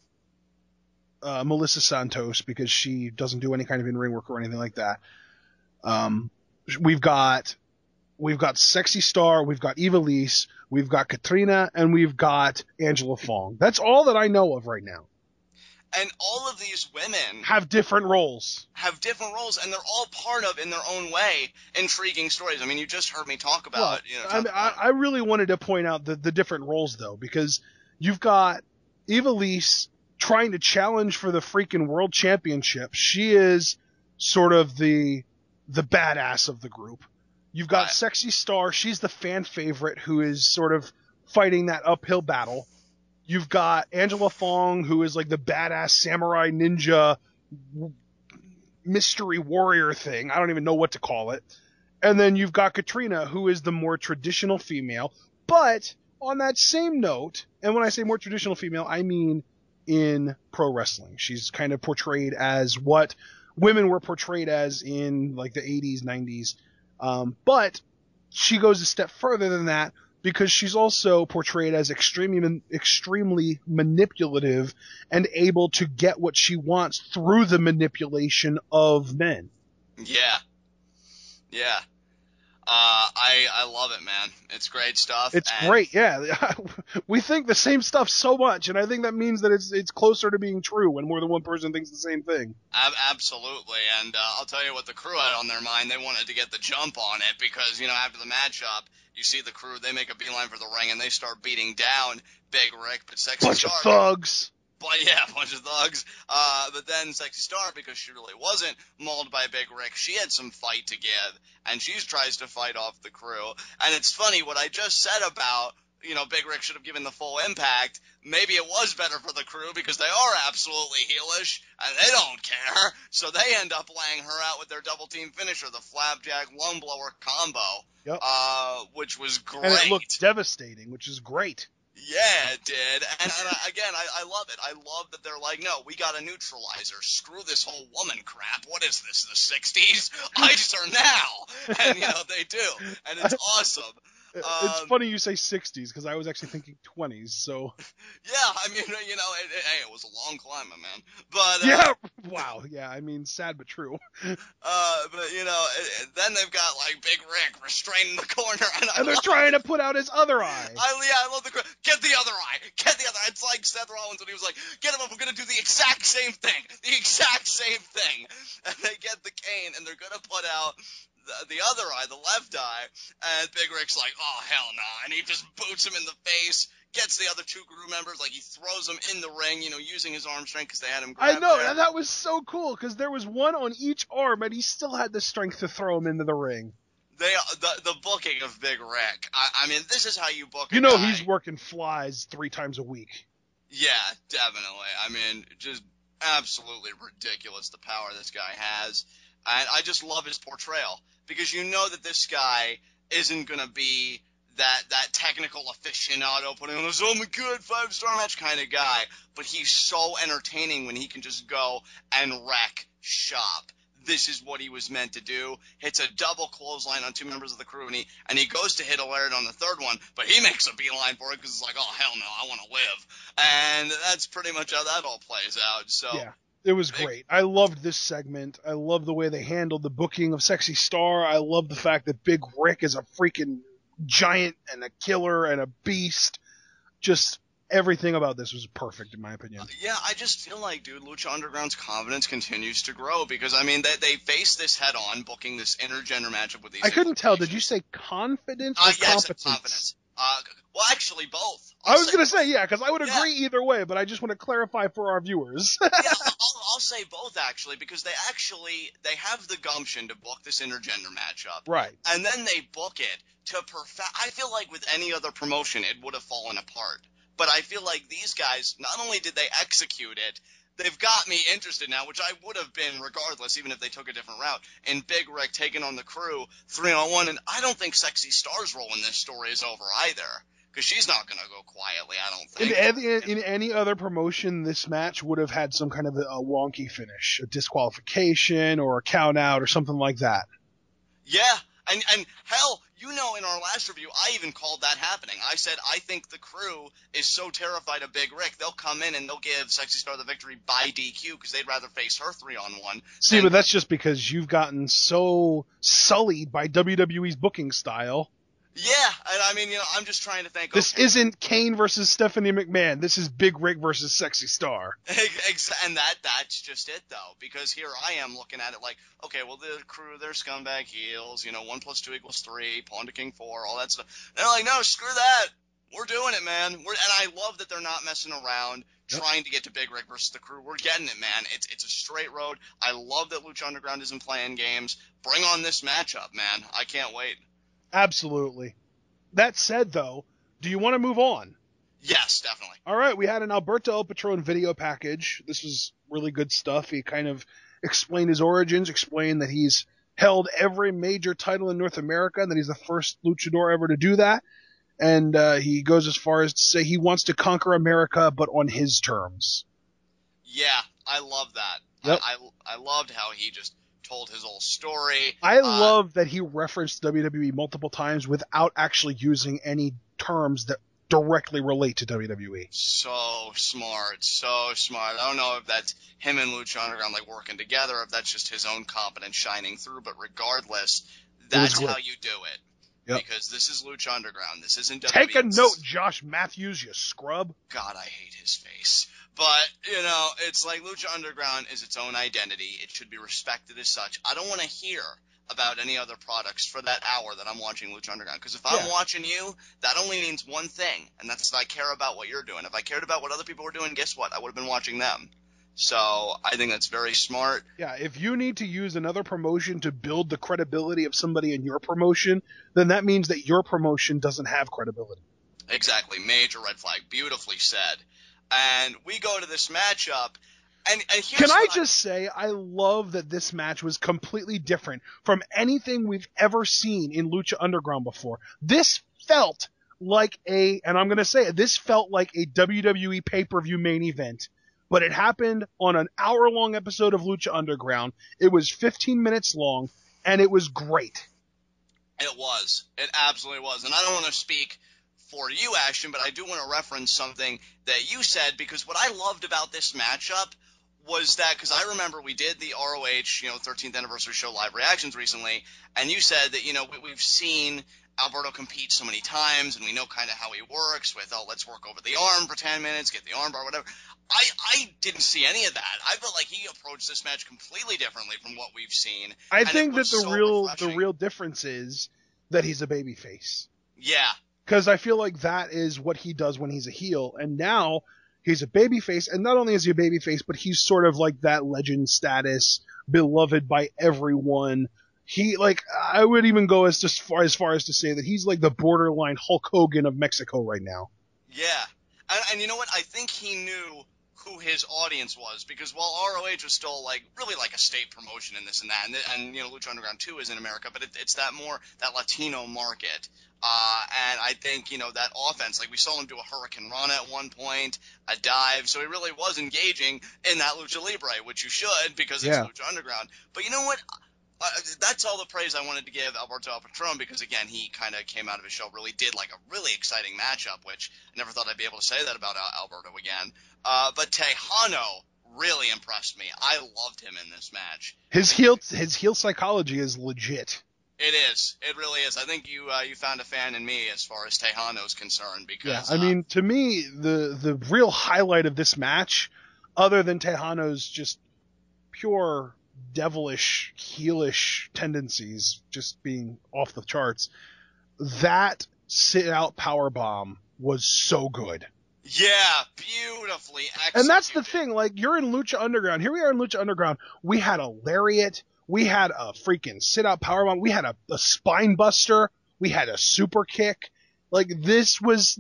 Speaker 3: Melissa Santos, because she doesn't do any kind of in-ring work or anything like that. We've got Sexy Star, we've got Ivelisse, we've got Catrina, and we've got Angela Fong. That's all that I know of right now.
Speaker 4: And all of these women
Speaker 3: have different roles.
Speaker 4: And they're all part of, in their own way, intriguing stories. I mean, you just heard me talk about...
Speaker 3: I really wanted to point out the different roles, though, because you've got Ivelisse trying to challenge for the freaking world championship. She is sort of the badass of the group. You've got Sexy Star. She's the fan favorite who is sort of fighting that uphill battle. You've got Angela Fong, who is like the badass samurai ninja mystery warrior thing. I don't even know what to call it. And then you've got Catrina, who is the more traditional female. But on that same note, and when I say more traditional female, I mean in pro wrestling. She's kind of portrayed as what women were portrayed as in like the 80s, 90s. But she goes a step further than that, because she's also portrayed as extremely manipulative and able to get what she wants through the manipulation of men.
Speaker 4: Yeah. I love it, man. It's great stuff.
Speaker 3: It's great, yeah. We think the same stuff so much, and I think that means that it's closer to being true when more than one person thinks the same thing.
Speaker 4: Absolutely, and I'll tell you what the crew had on their mind. They wanted to get the jump on it because, you know, after the matchup, you see the crew, they make a beeline for the ring, and they start beating down Big Ryck, but Sexy
Speaker 3: Bunch
Speaker 4: Star...
Speaker 3: of thugs.
Speaker 4: But yeah, a bunch of thugs. But then Sexy Star, because she really wasn't mauled by Big Ryck, she had some fight to give, and she tries to fight off the crew. And it's funny, what I just said about, you know, Big Ryck should have given the full impact, maybe it was better for the crew because they are absolutely heelish, and they don't care. So they end up laying her out with their double team finisher, the Flapjack Lung Blower combo, which was great.
Speaker 3: And it looked devastating, which is great.
Speaker 4: Yeah, it did. And again, I love it. I love that they're like, no, we got a neutralizer. Screw this whole woman crap. What is this, the 60s? Ice her now. And, you know, they do. And it's awesome.
Speaker 3: It's funny you say 60s, because I was actually thinking 20s, so...
Speaker 4: Yeah, I mean, you know, it was a long climb, my man. But,
Speaker 3: yeah, wow, yeah, I mean, sad but true.
Speaker 4: But, you know, then they've got, like, Big Ryck restraining the corner.
Speaker 3: And they're trying to put out his other eye.
Speaker 4: I love the... Get the other eye! Get the other eye! It's like Seth Rollins when he was like, get him up, we're gonna do the exact same thing! The exact same thing! And they get the cane, and they're gonna put out... the other eye, the left eye, and Big Ryck's like, oh, hell nah, and he just boots him in the face, gets the other two crew members, like, he throws them in the ring, you know, using his arm strength because they had him grabbed.
Speaker 3: I know, and that was so cool, because there was one on each arm, and he still had the strength to throw him into the ring.
Speaker 4: The booking of Big Ryck, I mean, this is how you book a
Speaker 3: You know
Speaker 4: guy.
Speaker 3: he's working flies 3 times a week.
Speaker 4: Yeah, definitely. I mean, just absolutely ridiculous the power this guy has. And I just love his portrayal, because you know that this guy isn't going to be that technical aficionado putting on this, oh my god, 5-star match kind of guy, but he's so entertaining when he can just go and wreck shop. This is what he was meant to do. Hits a double clothesline on 2 members of the crew, and he goes to hit a Laird on the 3rd one, but he makes a beeline for it because it's like, oh, hell no, I want to live. And that's pretty much how that all plays out. So
Speaker 3: yeah. It was great. I loved this segment. I love the way they handled the booking of Sexy Star. I love the fact that Big Ryck is a freaking giant and a killer and a beast. Just everything about this was perfect, in my opinion.
Speaker 4: Yeah, I just feel like, dude, Lucha Underground's confidence continues to grow because, I mean, they face this head-on, booking this intergender matchup with these...
Speaker 3: I couldn't tell. Did you say confidence or competence?
Speaker 4: Confidence. Well, actually, both.
Speaker 3: I was going to say, yeah, because I would agree either way, but I just want to clarify for our viewers.
Speaker 4: Yeah, I'll say both, actually, because they have the gumption to book this intergender matchup.
Speaker 3: Right.
Speaker 4: And then they book it to perfect. I feel like with any other promotion, it would have fallen apart. But I feel like these guys, not only did they execute it, they've got me interested now, which I would have been regardless, even if they took a different route. And Big Ryck taking on the crew 3-on-1, and I don't think Sexy Star's role in this story is over either, because she's not going to go quietly, I don't think.
Speaker 3: In any other promotion, this match would have had some kind of a wonky finish, a disqualification or a count out or something like that.
Speaker 4: Yeah, and hell, you know, in our last review, I even called that happening. I said, I think the crew is so terrified of Big Ryck, they'll come in and they'll give Sexy Star the victory by DQ because they'd rather face her 3-on-1.
Speaker 3: See, but that's just because you've gotten so sullied by WWE's booking style.
Speaker 4: Yeah, and I mean, you know, I'm just trying to think.
Speaker 3: This isn't Kane versus Stephanie McMahon. This is Big Ryck versus Sexy Star.
Speaker 4: And that's just it, though, because here I am looking at it like, okay, well, the crew, they're scumbag heels, you know, 1 + 2 = 3, Pawn to King 4, all that stuff. And they're like, no, screw that. We're doing it, man. And I love that they're not messing around trying to get to Big Ryck versus the crew. We're getting it, man. It's a straight road. I love that Lucha Underground isn't playing games. Bring on this matchup, man. I can't wait.
Speaker 3: Absolutely. That said, though, do you want to move on?
Speaker 4: Yes, definitely.
Speaker 3: All right, we had an Alberto El Patron video package. This was really good stuff. He kind of explained his origins, explained that he's held every major title in North America, and that he's the first luchador ever to do that. And he goes as far as to say he wants to conquer America, but on his terms.
Speaker 4: Yeah, I love that.
Speaker 3: Yep.
Speaker 4: I loved how he just told his whole story.
Speaker 3: I love that he referenced WWE multiple times without actually using any terms that directly relate to WWE.
Speaker 4: So smart, so smart. I don't know if that's him and Lucha Underground like working together, or if that's just his own competence shining through, but regardless, That's how you do it.
Speaker 3: Yep.
Speaker 4: Because this is Lucha Underground. This isn't WWE.
Speaker 3: Take a note, Josh Matthews, you scrub.
Speaker 4: God, I hate his face. But, you know, it's like Lucha Underground is its own identity. It should be respected as such. I don't want to hear about any other products for that hour that I'm watching Lucha Underground. Because if I'm watching you, that only means one thing, and that's that I care about what you're doing. If I cared about what other people were doing, guess what? I would have been watching them. So I think that's very smart.
Speaker 3: Yeah, if you need to use another promotion to build the credibility of somebody in your promotion, then that means that your promotion doesn't have credibility.
Speaker 4: Exactly. Major red flag. Beautifully said. And we go to this matchup, and here's
Speaker 3: Can I just say, I love that this match was completely different from anything we've ever seen in Lucha Underground before. This felt like and I'm going to say it, this felt like a WWE pay-per-view main event. But it happened on an hour-long episode of Lucha Underground. It was 15 minutes long, and it was great.
Speaker 4: It was. It absolutely was. And I don't want to speak for you, Ashton, but I do want to reference something that you said, because what I loved about this matchup was that, because I remember we did the ROH, 13th anniversary show live reactions recently, and you said that, we've seen Alberto compete so many times, and we know kind of how he works with, let's work over the arm for 10 minutes, get the arm bar, whatever. I didn't see any of that. I felt like he approached this match completely differently from what we've seen.
Speaker 3: I think that the real difference is that he's a babyface.
Speaker 4: Yeah.
Speaker 3: Because I feel like that is what he does when he's a heel, and now he's a babyface, and not only is he a babyface, but he's sort of like that legend status, beloved by everyone. I would even go as far as to say that he's like the borderline Hulk Hogan of Mexico right now.
Speaker 4: Yeah. And you know what? I think he knew who his audience was, because while ROH was still really like a state promotion in this and that, and Lucha Underground 2 is in America, but it's that Latino market. And I think, that offense, we saw him do a Hurricane Rana at one point, a dive, so he really was engaging in that Lucha Libre, which you should, because it's Lucha Underground. But you know what? That's all the praise I wanted to give Alberto El Patron, because, again, he kind of came out of his shell, really did a really exciting matchup, which I never thought I'd be able to say that about Alberto again. But Texano really impressed me. I loved him in this match.
Speaker 3: His heel psychology is legit.
Speaker 4: It is. It really is. I think you found a fan in me as far as Texano's concerned, because
Speaker 3: to me, the real highlight of this match, other than Texano's just pure devilish, heelish tendencies just being off the charts, that sit-out powerbomb was so good.
Speaker 4: Yeah, beautifully executed.
Speaker 3: And that's the thing, you're in Lucha Underground. Here we are in Lucha Underground. We had a lariat. We had a freaking sit-out powerbomb. We had a spine buster. We had a super kick. This was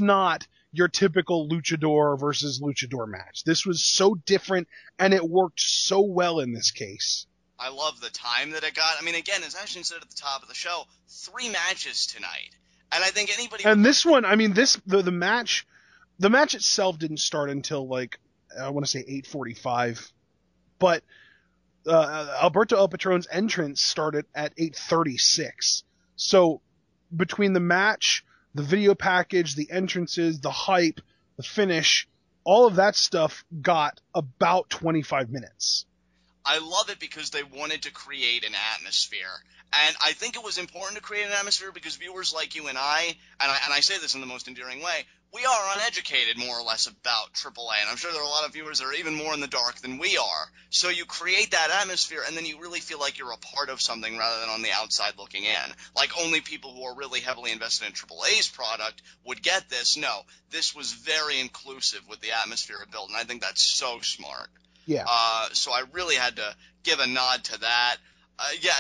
Speaker 3: not your typical luchador versus luchador match. This was so different, and it worked so well in this case.
Speaker 4: I love the time that it got. I mean, again, as Ashton said at the top of the show, 3 matches tonight. And I think anybody...
Speaker 3: And this one, the match itself didn't start until, I want to say 8:45. But Alberto El Patron's entrance started at 8:36. So between the match, the video package, the entrances, the hype, the finish, all of that stuff got about 25 minutes.
Speaker 4: I love it because they wanted to create an atmosphere. And I think it was important to create an atmosphere because viewers like you and I say this in the most endearing way, we are uneducated more or less about AAA. And I'm sure there are a lot of viewers that are even more in the dark than we are. So you create that atmosphere, and then you really feel like you're a part of something rather than on the outside looking in. Only people who are really heavily invested in AAA's product would get this. No, this was very inclusive with the atmosphere it built, and I think that's so smart.
Speaker 3: Yeah.
Speaker 4: So I really had to give a nod to that.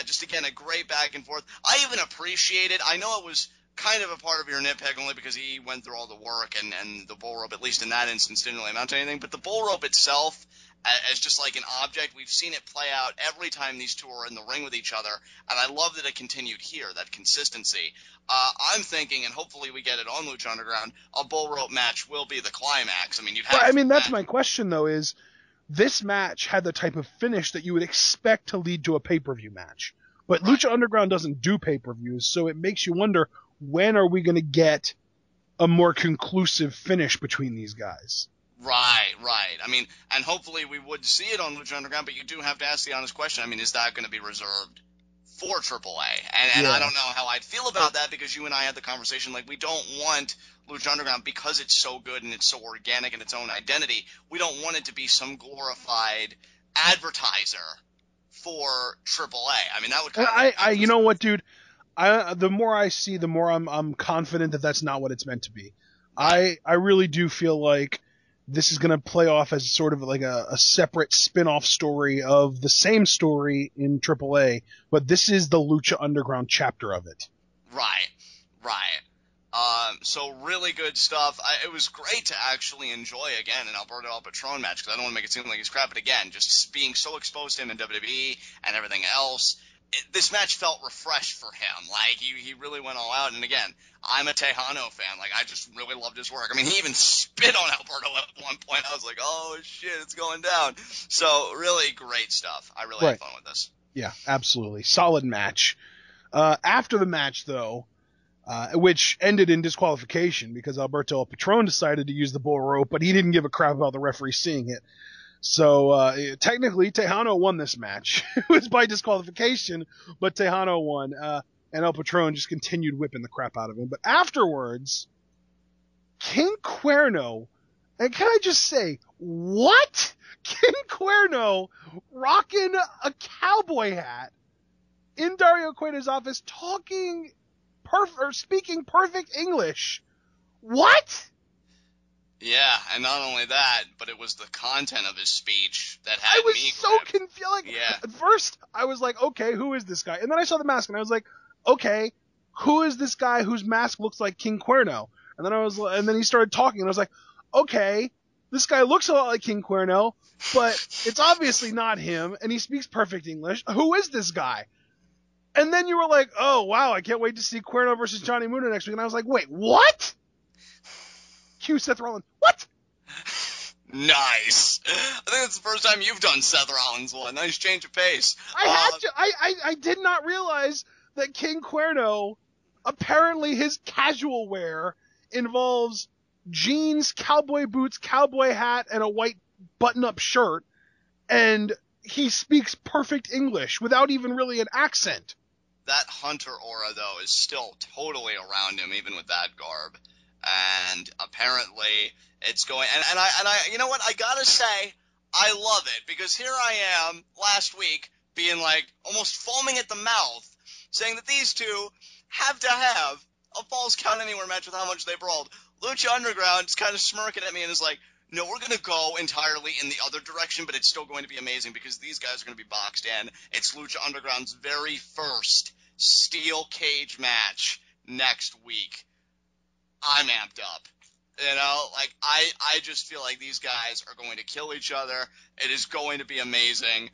Speaker 4: Just again, a great back and forth. I even appreciated, I know it was kind of a part of your nitpick only because he went through all the work and the bull rope, at least in that instance, didn't really amount to anything. But the bull rope itself, as just like an object, we've seen it play out every time these two are in the ring with each other. And I love that it continued here, that consistency. I'm thinking, and hopefully we get it on Lucha Underground, a bull rope match will be the climax.
Speaker 3: That's my question, though, is this match had the type of finish that you would expect to lead to a pay-per-view match. But right. Lucha Underground doesn't do pay-per-views, so it makes you wonder, when are we going to get a more conclusive finish between these guys?
Speaker 4: Right. And hopefully we would see it on Lucha Underground, but you do have to ask the honest question. Is that going to be reserved for AAA. And I don't know how I'd feel about that, because you and I had the conversation, like, we don't want Lucha Underground, because it's so good and it's so organic in its own identity, we don't want it to be some glorified advertiser for AAA. I mean, that would kind of...
Speaker 3: you know what, dude? The more I see, the more I'm confident that that's not what it's meant to be. I really do feel like this is going to play off as sort of like a separate spin-off story of the same story in AAA, but this is the Lucha Underground chapter of it.
Speaker 4: Right. So really good stuff. It was great to actually enjoy, again, an Alberto El Patron match, because I don't want to make it seem like he's crap, but again, just being so exposed to him in WWE and everything else, this match felt refreshed for him. Like, he really went all out, and again, I'm a Texano fan. Like, I just really loved his work. I mean, he even spit on Alberto at one point. I was like, oh, shit, it's going down. So, really great stuff. I really had fun with this.
Speaker 3: Yeah, absolutely. Solid match. After the match, though, which ended in disqualification because Alberto El Patron decided to use the bull rope, but he didn't give a crap about the referee seeing it. So, technically, Texano won this match. It was by disqualification, but Texano won. And El Patron just continued whipping the crap out of him. But afterwards, King Cuerno, and can I just say, what? King Cuerno rocking a cowboy hat in Dario Cueto's office, speaking perfect English. What?
Speaker 4: Yeah, and not only that, but it was the content of his speech that had me.
Speaker 3: I was so confused. Like,
Speaker 4: yeah.
Speaker 3: At first, I was like, okay, who is this guy? And then I saw the mask, and I was like, okay, who is this guy whose mask looks like King Cuerno? And then he started talking, and I was like, okay, this guy looks a lot like King Cuerno, but it's obviously not him, and he speaks perfect English. Who is this guy? And then you were like, oh, wow, I can't wait to see Cuerno versus Johnny Mundo next week. And I was like, wait, what? Cue Seth Rollins. What?
Speaker 4: Nice. I think that's the first time you've done Seth Rollins one. Nice change of pace.
Speaker 3: I did not realize that King Cuerno, apparently his casual wear involves jeans, cowboy boots, cowboy hat, and a white button-up shirt. And he speaks perfect English without even really an accent.
Speaker 4: That hunter aura, though, is still totally around him, even with that garb. And apparently it's going, and I, you know what, I gotta say, I love it, because here I am last week being like almost foaming at the mouth, saying that these two have to have a Falls Count Anywhere match with how much they brawled. Lucha Underground is kind of smirking at me and is like, no, we're going to go entirely in the other direction, but it's still going to be amazing because these guys are going to be boxed in. It's Lucha Underground's very first steel cage match next week. I'm amped up. You know, like, I just feel like these guys are going to kill each other. It is going to be amazing.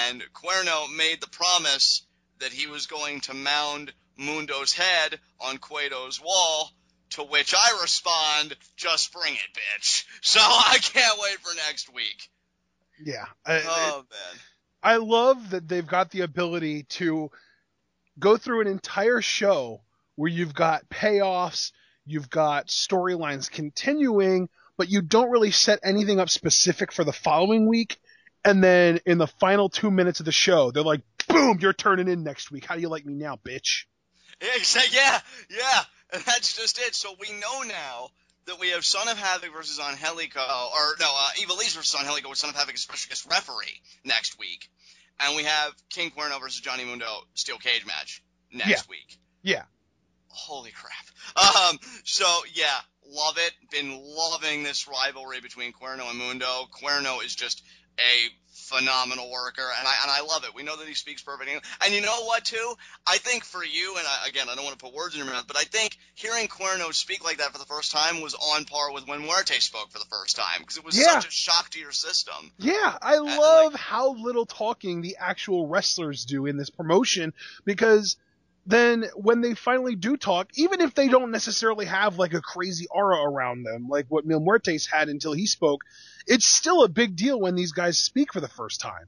Speaker 4: And Cuerno made the promise that he was going to mound Mundo's head on Cueto's wall, to which I respond, just bring it, bitch. So I can't wait for next week.
Speaker 3: Yeah.
Speaker 4: Man.
Speaker 3: I love that they've got the ability to go through an entire show where you've got payoffs, you've got storylines continuing, but you don't really set anything up specific for the following week. And then in the final 2 minutes of the show, they're like, boom, you're turning in next week. How do you like me now, bitch?
Speaker 4: Yeah. And that's just it. So we know now that we have Son of Havoc versus Angelico, Ivelisse versus Angelico with Son of Havoc as special guest referee next week. And we have King Cuerno versus Johnny Mundo steel cage match next week.
Speaker 3: Yeah.
Speaker 4: Holy crap. So yeah, love it. Been loving this rivalry between Cuerno and Mundo. Cuerno is just a phenomenal worker, and I love it. We know that he speaks perfect English. And you know what, too? I think for you, and I don't want to put words in your mouth, but I think hearing Cuerno speak like that for the first time was on par with when Muertes spoke for the first time, because it was such a shock to your system.
Speaker 3: Yeah, I love how little talking the actual wrestlers do in this promotion, because then when they finally do talk, even if they don't necessarily have like a crazy aura around them, like what Mil Muertes had until he spoke, it's still a big deal when these guys speak for the first time.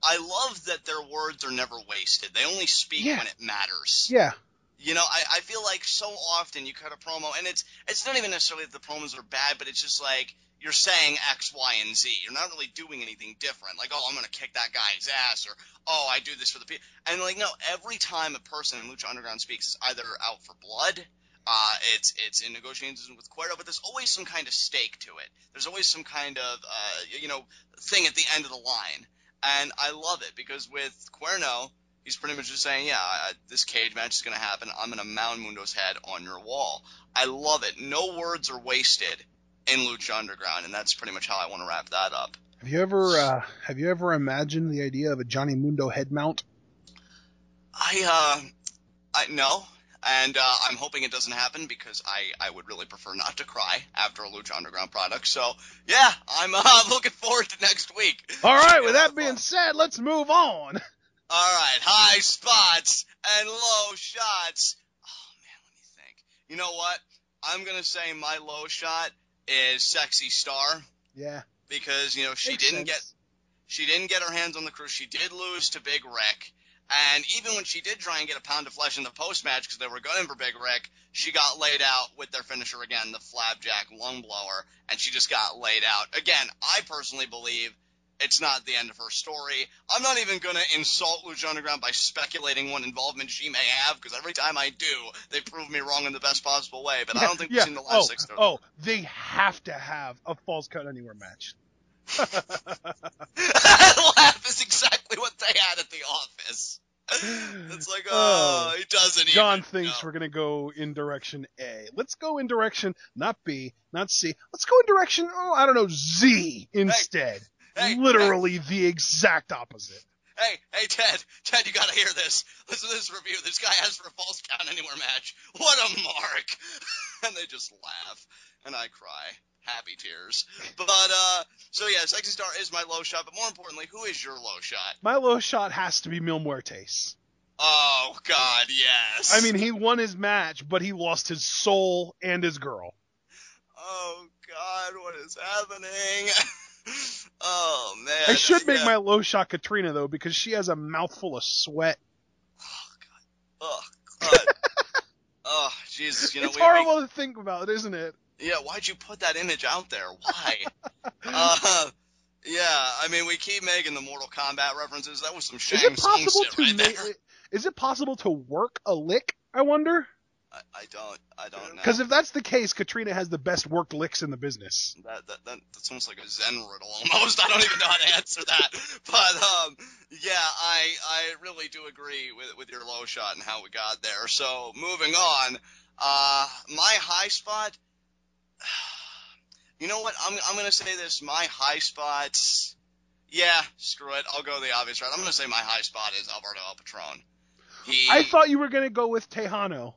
Speaker 4: I love that their words are never wasted. They only speak when it matters.
Speaker 3: Yeah.
Speaker 4: You know, I feel like so often you cut a promo, and it's not even necessarily that the promos are bad, but it's just like, you're saying X, Y, and Z. You're not really doing anything different. Like, oh, I'm going to kick that guy's ass, or, oh, I do this for the people. And, like, no, every time a person in Lucha Underground speaks, is either out for blood, it's in negotiations with Cuerno, but there's always some kind of stake to it. There's always some kind of, thing at the end of the line. And I love it, because with Cuerno, he's pretty much just saying, this cage match is going to happen. I'm going to mound Mundo's head on your wall. I love it. No words are wasted in Lucha Underground, and that's pretty much how I want to wrap that up.
Speaker 3: Have you ever imagined the idea of a Johnny Mundo head mount?
Speaker 4: No, and I'm hoping it doesn't happen, because I would really prefer not to cry after a Lucha Underground product. So yeah, I'm looking forward to next week.
Speaker 3: All right, with that being said, let's move on.
Speaker 4: All right, high spots and low shots. Oh man, let me think. You know what? I'm gonna say my low shot is Sexy Star.
Speaker 3: Yeah.
Speaker 4: Because, she
Speaker 3: Makes
Speaker 4: didn't get her hands on the crew. She did lose to Big Ryck. And even when she did try and get a pound of flesh in the post-match, because they were gunning for Big Ryck, she got laid out with their finisher again, the Flapjack lung blower, and she just got laid out. Again, I personally believe it's not the end of her story. I'm not even going to insult Lucha Underground by speculating what involvement she may have, because every time I do, they prove me wrong in the best possible way. But I don't think we've seen the last 6 stories.
Speaker 3: Oh, they have to have a Falls Count Anywhere match.
Speaker 4: Laugh is exactly what they had at the office. It's like, he doesn't even
Speaker 3: John thinks
Speaker 4: know.
Speaker 3: we're going to go in direction A. Let's go in direction, not B, not C. Let's go in direction, Z instead. Literally the exact opposite.
Speaker 4: Hey, Ted, you gotta hear this. Listen to this review. This guy asked for a Falls Count Anywhere match. What a mark. And they just laugh. And I cry. Happy tears. But, Sexy Star is my low shot, but more importantly, who is your low shot?
Speaker 3: My low shot has to be Mil Muertes.
Speaker 4: Oh, God, yes.
Speaker 3: I mean, he won his match, but he lost his soul and his girl.
Speaker 4: Oh, God, what is happening? Oh, man.
Speaker 3: I should make my low shot Catrina, though, because she has a mouthful of sweat.
Speaker 4: Oh, God. Oh, Jesus.
Speaker 3: It's horrible to think about, isn't it?
Speaker 4: Yeah, why'd you put that image out there? Why? I mean, we keep making the Mortal Kombat references. That was some Shang Tsung shit right there.
Speaker 3: Is it possible to work a lick, I wonder?
Speaker 4: I don't know.
Speaker 3: Because if that's the case, Catrina has the best worked licks in the business.
Speaker 4: That's almost like a Zen riddle almost. I don't even know how to answer that. But, I really do agree with your low shot and how we got there. So, moving on, my high spot, you know what, I'm going to say this, my high spots, screw it, I'll go the obvious route. I'm going to say my high spot is Alberto El Patron.
Speaker 3: I thought you were going to go with Texano.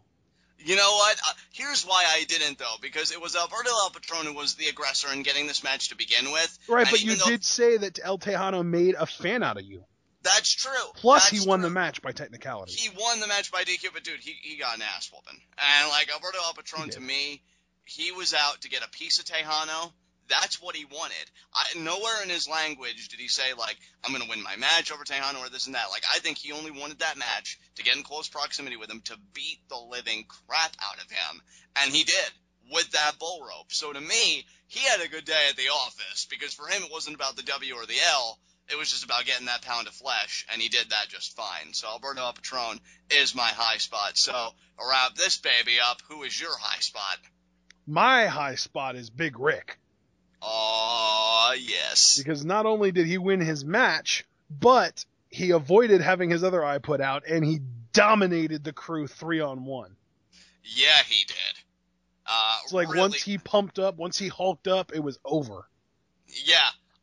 Speaker 4: You know what? Here's why I didn't, though, because it was Alberto El Patron who was the aggressor in getting this match to begin with.
Speaker 3: Right, but you did say that El Texano made a fan out of you.
Speaker 4: That's true.
Speaker 3: Plus, he won the match by technicality.
Speaker 4: He won the match by DQ, but, dude, he got an ass whooping. And, Alberto El Patron, to me, he was out to get a piece of Texano. That's what he wanted. Nowhere in his language did he say, I'm going to win my match over Texano or this and that. I think he only wanted that match to get in close proximity with him to beat the living crap out of him. And he did with that bull rope. So to me, he had a good day at the office because for him it wasn't about the W or the L. It was just about getting that pound of flesh, and he did that just fine. So Alberto El Patron is my high spot. So to wrap this baby up, who is your high spot?
Speaker 3: My high spot is Big Ryck.
Speaker 4: Oh, yes.
Speaker 3: Because not only did he win his match, but he avoided having his other eye put out, and he dominated the crew 3-on-1.
Speaker 4: Yeah, he did.
Speaker 3: It's really, once he pumped up, once he hulked up, it was over.
Speaker 4: Yeah,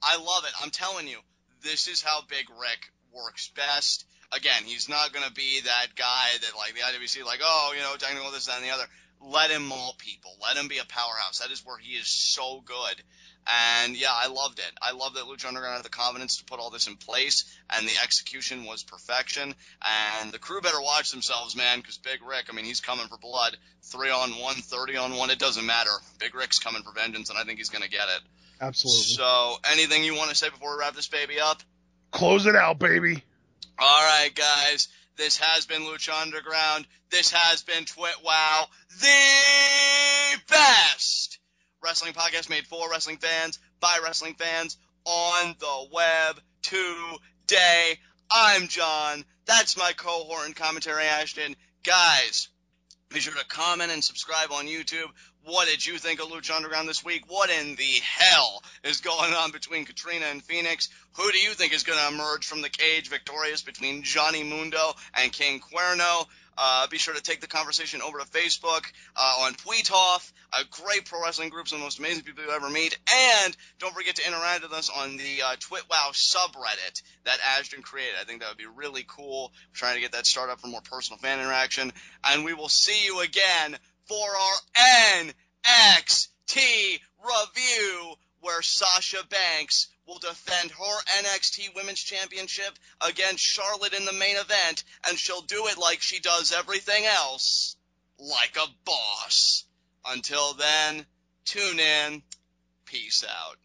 Speaker 4: I love it. I'm telling you, this is how Big Ryck works best. Again, he's not going to be that guy that, the IWC, technical this, that, and the other. Let him maul people. Let him be a powerhouse. That is where he is so good. And, I loved it. I love that Lucha Underground had the confidence to put all this in place, and the execution was perfection. And the crew better watch themselves, man, because Big Ryck, he's coming for blood. 3-on-1, 30-on-1, it doesn't matter. Big Ryck's coming for vengeance, and I think he's going to get it.
Speaker 3: Absolutely.
Speaker 4: So, anything you want to say before we wrap this baby up?
Speaker 3: Close it out, baby.
Speaker 4: All right, guys. This has been Lucha Underground. This has been TWitWoW, the best wrestling wrestling podcast made for wrestling fans, by wrestling fans, on the web today. I'm John. That's my cohort in Commentary Ashton. Guys, be sure to comment and subscribe on YouTube. What did you think of Lucha Underground this week? What in the hell is going on between Catrina and Fenix? Who do you think is going to emerge from the cage victorious between Johnny Mundo and King Cuerno? Be sure to take the conversation over to Facebook, on TWitWoW, a great pro wrestling group, some of the most amazing people you'll ever meet. And don't forget to interact with us on the TWitWoW subreddit that Ashton created. I think that would be really cool. We're trying to get that started up for more personal fan interaction. And we will see you again for our NXT review, where Sasha Banks will defend her NXT Women's Championship against Charlotte in the main event, and she'll do it like she does everything else, like a boss. Until then, tune in. Peace out.